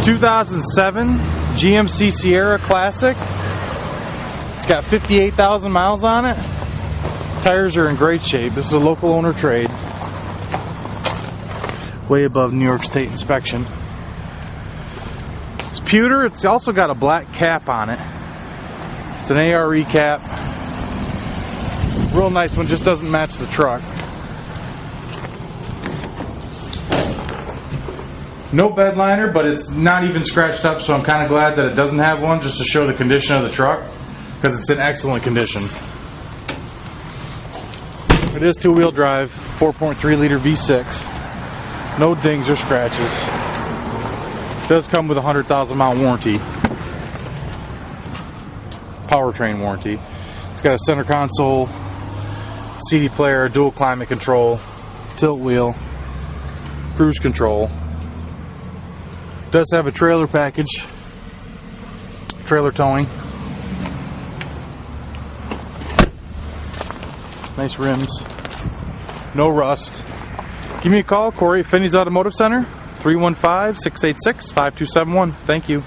2007 GMC Sierra Classic. It's got 58,000 miles on it. Tires are in great shape. This is a local owner trade. Way above New York State inspection. It's pewter. It's also got a black cap on it. It's an ARE cap. Real nice one, just doesn't match the truck. No bed liner, but it's not even scratched up, so I'm kind of glad that it doesn't have one, just to show the condition of the truck, because it's in excellent condition. It is two-wheel drive, 4.3 liter V6. No dings or scratches. It does come with a 100,000 mile warranty. Powertrain warranty. It's got a center console, CD player, dual climate control, tilt wheel, cruise control. Does have a trailer package, trailer towing. Nice rims, no rust. Give me a call, Corey at Finney's Automotive Center, 315-686-5271. Thank you.